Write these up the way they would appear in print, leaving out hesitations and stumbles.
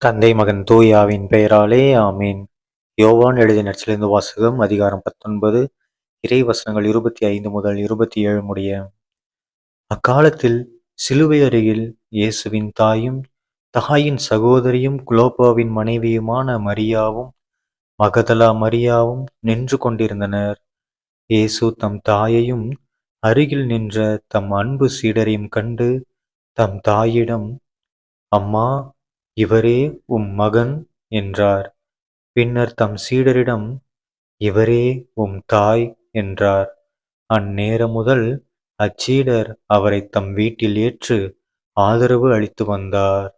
தந்தை மகன் தூயாவின் பெயராலே ஆமீன். யோவான் எழுதிய நற்செய்தியிலிருந்து வாசகம் அதிகாரம் 19 இறை வசனங்கள் 25 முதல் 27 முடிய. அக்காலத்தில் சிலுவை அருகில் இயேசுவின் தாயும் தாயின் சகோதரியும் குலோப்பாவின் மனைவியுமான மரியாவும் மகதலா மரியாவும் நின்று கொண்டிருந்தனர். இயேசு தம் தாயையும் அருகில் நின்ற தம் அன்பு சீடரையும் கண்டு தம் தாயிடம், அம்மா, இவரே உம் மகன் என்றார். பின்னர் தம் சீடரிடம், இவரே உம் தாய் என்றார். அந்நேரம் முதல் அச்சீடர் அவரைத் தம் வீட்டில் ஏற்று ஆதரவு அளித்து வந்தார்.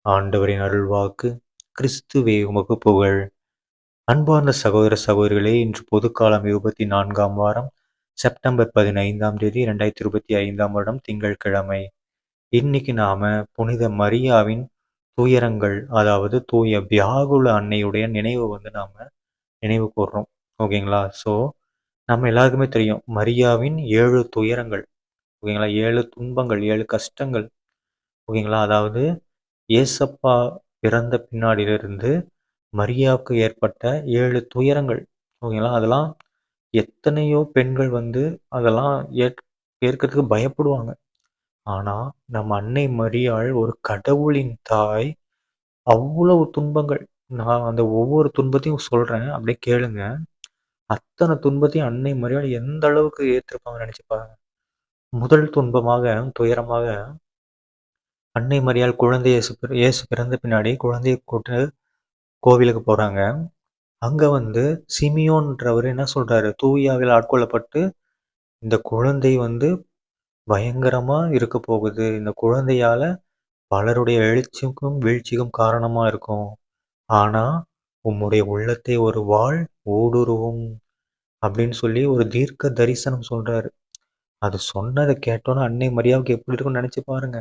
ஆண்டவரின் அருள்வாக்கு. கிறிஸ்துவே உமக்கு புகழ். அன்பார்ந்த சகோதர சகோதரிகளே, இன்று பொதுக்காலம் 24ஆம் வாரம் செப்டம்பர் 15ஆம் தேதி 2025ஆம் வருடம் திங்கட்கிழமை. இன்னைக்கு நாம புனித மரியாவின் துயரங்கள், அதாவது தூய வியாகுல அன்னையுடைய நினைவு நாம நினைவு கூர்றோம். ஓகேங்களா? ஸோ நம்ம எல்லாருக்குமே தெரியும் மரியாவின் 7 துயரங்கள். ஓகேங்களா? 7 துன்பங்கள், 7 கஷ்டங்கள். ஓகேங்களா? அதாவது ஏசப்பா பிறந்த பின்னாடியிலிருந்து மரியாவுக்கு ஏற்பட்ட 7 துயரங்கள். ஓகேங்களா? அதெல்லாம் எத்தனையோ பெண்கள் அதெல்லாம் ஏற்கிறதுக்கு பயப்படுவாங்க. ஆனா நம்ம அன்னை மரியாள் ஒரு கடவுளின் தாய். அவ்வளவு துன்பங்கள். நான் அந்த ஒவ்வொரு துன்பத்தையும் சொல்றேன். அப்படியே கேளுங்க. அத்தனை துன்பத்தையும் அன்னை மரியாள் எந்த அளவுக்கு ஏற்றிருப்பாங்கன்னு நினைச்சு பாருங்க. முதல் துயரமாக அன்னை மரியாள் குழந்தை இயேசு பிறந்த பின்னாடி குழந்தையை கூட்டு கோவிலுக்கு போறாங்க. அங்க சிமியோன்றவர் என்ன சொல்றாரு, தூயாவில் ஆட்கொள்ளப்பட்டு இந்த குழந்தை பயங்கரமா இருக்க போகுது. இந்த குழந்தையால பலருடைய எழுச்சிக்கும் வீழ்ச்சிக்கும் காரணமா இருக்கும். ஆனா உம்முடைய உள்ளத்தை ஒரு வாள் ஊடுருவும் அப்படின்னு சொல்லி ஒரு தீர்க்க தரிசனம் சொல்றாரு. அது சொன்னதை கேட்டோன்னே அன்னை மரியாவுக்கு எப்படி இருக்கும்னு நினைச்சு பாருங்க.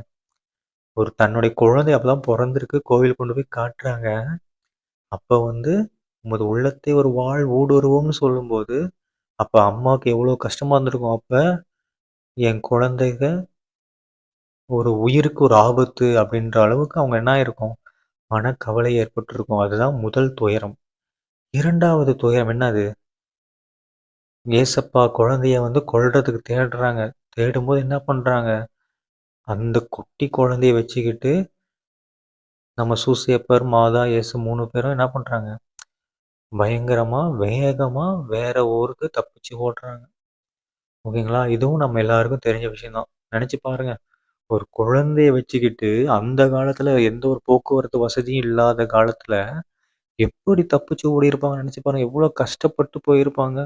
ஒரு தன்னுடைய குழந்தை அப்பதான் பிறந்திருக்கு, கோவில் கொண்டு போய் காட்டுறாங்க. அப்ப உமது உள்ளத்தை ஒரு வாள் ஊடுருவும்னு சொல்லும்போது, அப்ப அம்மாவுக்கு எவ்வளவு கஷ்டமா இருந்திருக்கும். அப்ப என் குழந்தைக ஒரு உயிருக்கு ஒரு ஆபத்து அப்படின்ற அளவுக்கு அவங்க என்ன ஆயிருக்கும், மனக்கவலை ஏற்பட்டிருக்கும். அதுதான் முதல் துயரம். 2வது துயரம் என்னது? ஏசப்பா குழந்தைய கொல்றதுக்கு தேடுறாங்க. தேடும்போது என்ன பண்றாங்க? அந்த குட்டி குழந்தைய வச்சுக்கிட்டு நம்ம சூசேப்பர், மாதா, இயேசு 3 பேரும் என்ன பண்றாங்க? பயங்கரமா, வேகமா வேற ஊருக்கு தப்பிச்சு ஓடுறாங்க. ஓகேங்களா? இதுவும் நம்ம எல்லாருக்கும் தெரிஞ்ச விஷயம் தான். நினைச்சு பாருங்க. ஒரு குழந்தைய வச்சுக்கிட்டு அந்த காலத்துல எந்த ஒரு போக்குவரத்து வசதியும் இல்லாத காலத்துல எப்படி தப்பிச்சு ஓடியிருப்பாங்கன்னு நினைச்சு பாருங்க. எவ்வளோ கஷ்டப்பட்டு போயிருப்பாங்க.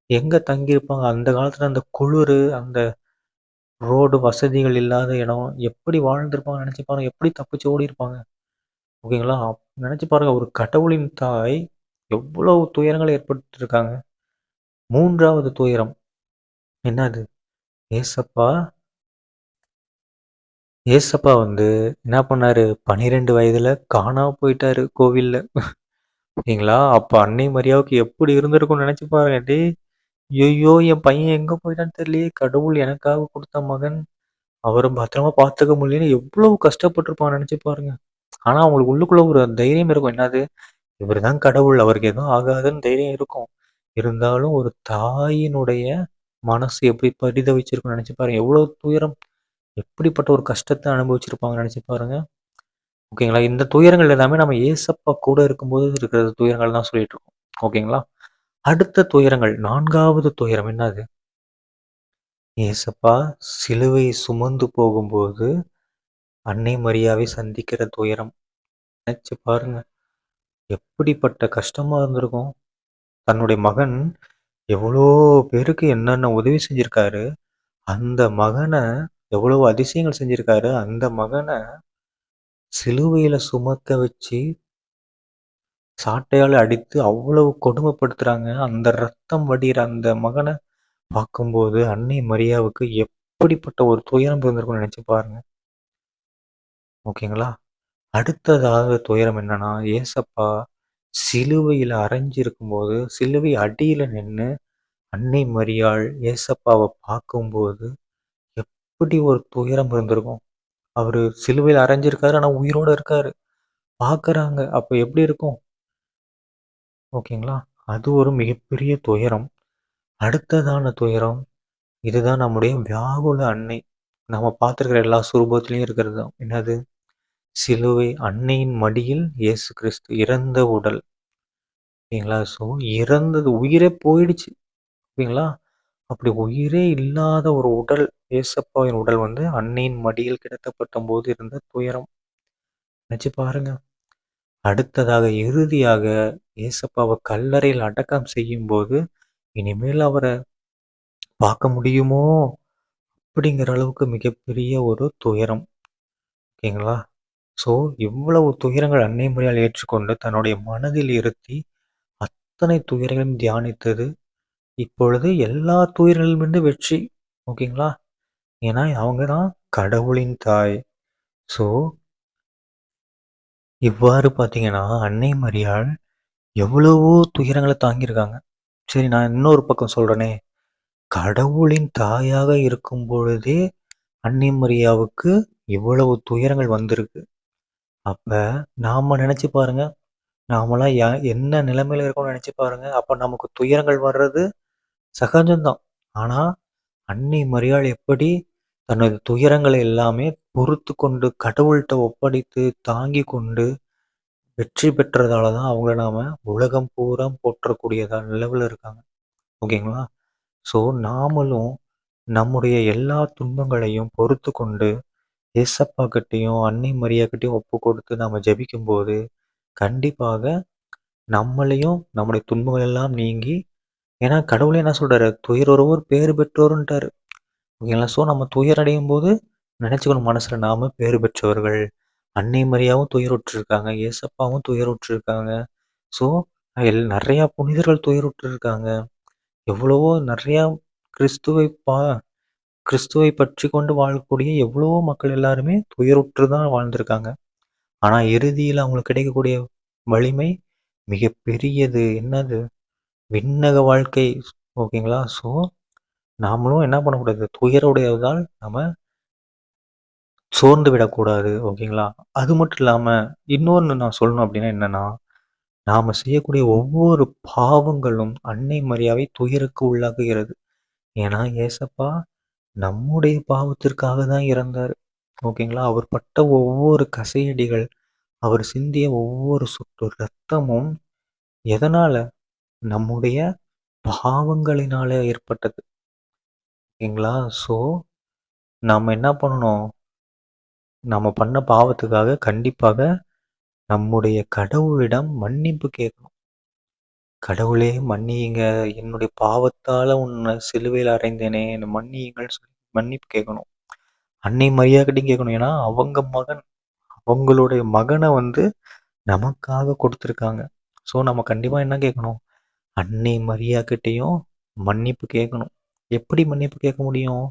எங்க தங்கியிருப்பாங்க? அந்த காலத்துல அந்த குளிரு, அந்த ரோடு வசதிகள் இல்லாத இடம், எப்படி வாழ்ந்திருப்பாங்கன்னு நினைச்சு பாருங்க. எப்படி தப்பிச்சு ஓடியிருப்பாங்க. ஓகேங்களா? நினைச்சு பாருங்க. ஒரு கடவுளின் தாய் எவ்வளவு துயரங்கள் ஏற்பட்டுருக்காங்க. 3வது துயரம் என்னது? ஏசப்பா ஏசப்பா என்ன பண்ணாரு? 12 வயதுல காணாம போயிட்டாரு கோவில்ல. ஓகேங்களா? அப்ப அன்னை மரியாவுக்கு எப்படி இருந்திருக்கும்னு நினைச்சு பாருங்க. டேய், ஐயையோ! என் பையன் எங்க போயிட்டான்னு தெரியலையே! கடவுள் எனக்காக குடுத்த மகன். அவர பத்திரமா பார்த்துக்க முடியலன்னு எவ்வளவு கஷ்டப்பட்டுருப்பான்னு நினைச்சு பாருங்க. ஆனா அவங்களுக்கு உள்ளுக்குள்ள ஒரு தைரியம் இருக்கும். என்னது? இவர்தான் கடவுள். அவருக்கு எதுவும் ஆகாதுன்னு தைரியம் இருக்கும். இருந்தாலும் ஒரு தாயினுடைய மனசு எப்படி பரிதவிச்சிருக்கும்னு நினைச்சு பாருங்க. எவ்வளவு துயரம், எப்படிப்பட்ட ஒரு கஷ்டத்த அனுபவிச்சிருப்பாங்கன்னு நினைச்சு பாருங்க. ஓகேங்களா? இந்த துயரங்கள் எல்லாமே நம்ம ஏசப்பா கூட இருக்கும்போது இருக்கிற துயரங்கள் தான் சொல்லிட்டு இருக்கோம். ஓகேங்களா? அடுத்த துயரங்கள் 4வது துயரம் என்னது? ஏசப்பா சிலுவை சுமந்து போகும்போது அன்னை மரியாவை சந்திக்கிற துயரம். நினைச்சு பாருங்க. எப்படிப்பட்ட கஷ்டமா இருந்திருக்கும். தன்னுடைய மகன் எவ்வளோ பேருக்கு என்னென்ன உதவி செஞ்சிருக்காரு. அந்த மகன எவ்வளவு அதிசயங்கள் செஞ்சிருக்காரு. அந்த மகன சிலுவையில சுமக்க வச்சு சாட்டையால அடித்து அவ்வளவு கொடுமைப்படுத்துறாங்க. அந்த ரத்தம் வடிகிற அந்த மகன பார்க்கும்போது அன்னை மரியாவுக்கு எப்படிப்பட்ட ஒரு துயரம் இருந்திருக்கும்னு நினைச்சு பாருங்க. ஓகேங்களா? அடுத்ததாக துயரம் என்னன்னா, ஏசப்பா சிலுவையில அறைஞ்சிருக்கும்போது, சிலுவை அடியில நின்னு அன்னை மரியாள் ஏசப்பாவ பார்க்கும்போது எப்படி ஒரு துயரம் இருந்திருக்கும். அவரு சிலுவையில அறைஞ்சிருக்காரு. ஆனா உயிரோட இருக்காரு. பார்க்குறாங்க. அப்போ எப்படி இருக்கும்? ஓகேங்களா? அது ஒரு மிகப்பெரிய துயரம். அடுத்ததான துயரம், இதுதான் நம்முடைய வியாகுல அன்னை. நம்ம பார்த்துருக்கிற எல்லா சுரூபத்திலயும் இருக்கிறது தான். என்னது? சிலுவை அன்னையின் மடியில் இயேசு கிறிஸ்து இறந்த உடல். ஓகேங்களா? ஸோ இறந்தது உயிரே போயிடுச்சு. ஓகேங்களா? அப்படி உயிரே இல்லாத ஒரு உடல், இயேசப்பாவின் உடல் வந்து அன்னையின் மடியில் கிடத்தப்பட்டபோது இருந்த துயரம். நினைச்சு பாருங்க. அடுத்ததாக இறுதியாக இயேசப்பாவ கல்லறையில் அடக்கம் செய்யும்போது, இனிமேல் அவர பார்க்க முடியுமோ? அப்படிங்கிற அளவுக்கு மிகப்பெரிய ஒரு துயரம். ஓகேங்களா? ஸோ இவ்வளவு துயரங்கள் அன்னை மரியாள் ஏற்றுக்கொண்டு தன்னுடைய மனதில் இருத்தி, அத்தனை துயரங்களையும் தியானித்தது. இப்பொழுது எல்லா துயர்களிலுமிருந்து வெற்றி. ஓகேங்களா? ஏன்னா அவங்க தான் கடவுளின் தாய். ஸோ இவ்வாறு பார்த்தீங்கன்னா, அன்னை மரியாள் எவ்வளவோ துயரங்கள தாங்கியிருக்காங்க. சரி, நான் இன்னொரு பக்கம் சொல்றேனே, கடவுளின் தாயாக இருக்கும் பொழுதே அன்னை மரியாவுக்கு இவ்வளவு துயரங்கள் வந்திருக்கு. அப்ப நாம நெனச்சு பாருங்க, நாமலாம் என்ன நிலைமையில இருக்கோம்னு நெனச்சு பாருங்க. அப்ப நமக்கு துயரங்கள் வர்றது சகஜம் தான். ஆனா, அன்னை மரியாள் எப்படி தனது துயரங்களை எல்லாமே பொறுத்துக்கொண்டு, கடவுள்ட்ட ஒப்படைத்து, தாங்கிக் கொண்டு வெற்றி பெற்றதால தான் அவங்கள நாம உலகம் பூரா போற்றக்கூடியதா நிலவுல இருக்காங்க. ஓகேங்களா? ஸோ நாமளும் நம்முடைய எல்லா துன்பங்களையும் பொறுத்துக்கொண்டு, ஏசப்பா கிட்டயும், அன்னை மரியா கிட்டயும் ஒப்பு கொடுத்து நாம ஜெபிக்கும்போது, கண்டிப்பாக நம்மளையும் நம்முடைய துன்பங்கள் எல்லாம் நீங்கி, ஏன்னா கடவுளே என்ன சொல்றாரு? "துயருறவோர் பேறு பெற்றோர்ன்ட்டாரு." ஓகேங்களா? ஸோ நம்ம துயரடையும்போது நினைச்சுக்கணும் மனசுல நாம பேறு பெற்றவர்கள். அன்னை மரியாவும் துயருற்றிருக்காங்க. ஏசப்பாவும் துயருற்றிருக்காங்க. ஸோ நெறையா புனிதர்கள் துயருற்றிருக்காங்க. எவ்வளவோ நெறையா கிறிஸ்துவை பா கிறிஸ்துவை பற்றிக் கொண்டு வாழக்கூடிய எவ்வளவோ மக்கள் எல்லாருமே துயருற்று தான் வாழ்ந்திருக்காங்க. ஆனா இறுதியில அவங்களுக்கு கிடைக்கக்கூடிய வலிமை மிகப்பெரியது. என்னது? விண்ணக வாழ்க்கை. ஓகேங்களா? ஸோ நாமளும் என்ன பண்ணக்கூடாது? துயருடையதால் நம்ம சோர்ந்து விடக்கூடாது. ஓகேங்களா? அது மட்டும் இல்லாம, இன்னொன்னு நான் சொல்லணும் அப்டின்னா என்னன்னா, நாம செய்யக்கூடிய ஒவ்வொரு பாவங்களும் அன்னை மரியாவை துயருக்கு உள்ளாக்குகிறது. ஏன்னா, ஏசப்பா நம்முடைய பாவத்திற்காக தான் இறந்தாரு. ஓகேங்களா? அவர் பட்ட ஒவ்வொரு கசையடிகள், அவர் சிந்திய ஒவ்வொரு சொட்டு ரத்தமும் எதனால? நம்முடைய பாவங்களினால ஏற்பட்டது. ஓகேங்களா? ஸோ, நாம என்ன பண்ணணும்? நம்ம பண்ண பாவத்துக்காக கண்டிப்பாக நம்முடைய கடவுளிடம் மன்னிப்பு கேட்கணும். கடவுளே மன்னியுங்க, என்னுடைய பாவத்தால உன்னை சிலுவையில அறைந்தேனே, என்னை மன்னியுங்கள் சொல்லி மன்னிப்பு கேட்கணும். அன்னை மரியாகிட்டயும் கேட்கணும். ஏன்னா அவங்க மகன், அவங்களுடைய மகனை வந்து நமக்காக கொடுத்துருக்காங்க. ஸோ நம்ம கண்டிப்பா என்ன கேட்கணும்? அன்னை மரியாகிட்டயும் மன்னிப்பு கேட்கணும். எப்படி மன்னிப்பு கேட்க முடியும்?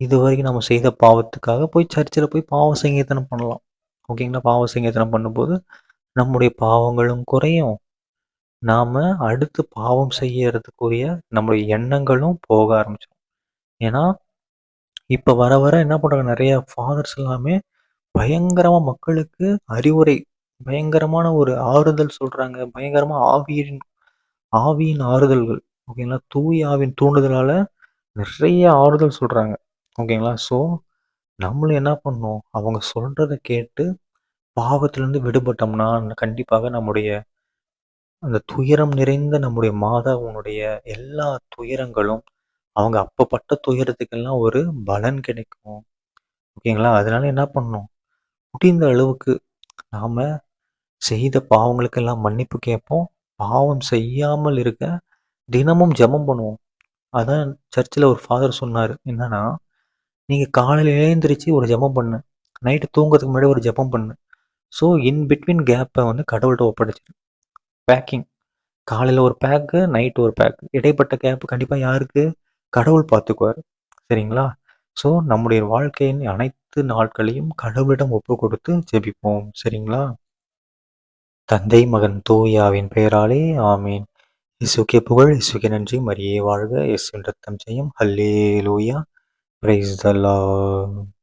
இதுவரைக்கும் நம்ம செய்த பாவத்துக்காக போய் சர்ச்சில் போய் பாவ சங்கீர்த்தனம் பண்ணலாம். ஓகேங்களா? பாவ சங்கீர்த்தனம் பண்ணும்போது நம்முடைய பாவங்களும் குறையும். நாம அடுத்து பாவம் செய்யறதுக்குரிய நம்முடைய எண்ணங்களும் போக ஆரம்பிச்சிடும். ஏன்னா, இப்ப வர வர என்ன பண்றாங்க நெறைய ஃபாதர்ஸ் எல்லாமே பயங்கரமா மக்களுக்கு அறிவுரை, பயங்கரமான ஒரு ஆறுதல் சொல்றாங்க. பயங்கரமா ஆவியின் ஆறுதல்கள். ஓகேங்களா? தூய ஆவியின் தூண்டுதலால நிறைய ஆறுதல் சொல்றாங்க. ஓகேங்களா? ஸோ, நம்மளும் என்ன பண்ணணும்? அவங்க சொல்றத கேட்டு பாவத்திலிருந்து விடுபட்டோம்னா, கண்டிப்பாக நம்முடைய அந்த துயரம் நிறைந்த நம்முடைய மாதாவினுடைய எல்லா துயரங்களும், அவங்க அப்ப பட்ட துயரத்துக்கெல்லாம் ஒரு பலன் கிடைக்கும். ஓகேங்களா? அதனால என்ன பண்ணணும்? முடிந்த அளவுக்கு நாம செய்த பாவங்களுக்கெல்லாம் மன்னிப்பு கேட்போம். பாவம் செய்யாமல் இருக்க தினமும் ஜெபம் பண்ணுவோம். அதான் சர்ச்சில ஒரு ஃபாதர் சொன்னாரு. என்னன்னா, "நீங்க காலையில எழுந்திரிச்சு ஒரு ஜெபம் பண்ணு. நைட்டு தூங்குறதுக்கு முன்னாடி ஒரு ஜெபம் பண்ணு. ஸோ, இன் பிட்வீன் கேப்ப வந்து கடவுள்ட்ட ஒப்படைச்சிரு." பேக்கிங். காலையில ஒரு பேக்கு, நைட் ஒரு பேக். இடைப்பட்ட கேப் கண்டிப்பா யாருக்கு? கடவுள் பார்த்துக்குவாரு. சரிங்களா? ஸோ, நம்முடைய வாழ்க்கையின் அனைத்து நாட்களையும் கடவுளிடம் ஒப்புக் கொடுத்து ஜெபிப்போம். சரிங்களா? தந்தை, மகன், தூய ஆவியின் பெயராலே ஆமென். இயேசுவுக்கே புகழ், இயேசுவுக்கே நன்றி, மரியே வாழ்க, இயேசுவின் ரத்தம் ஜெயம். ஹல்லேலூயா. Praise the Lord.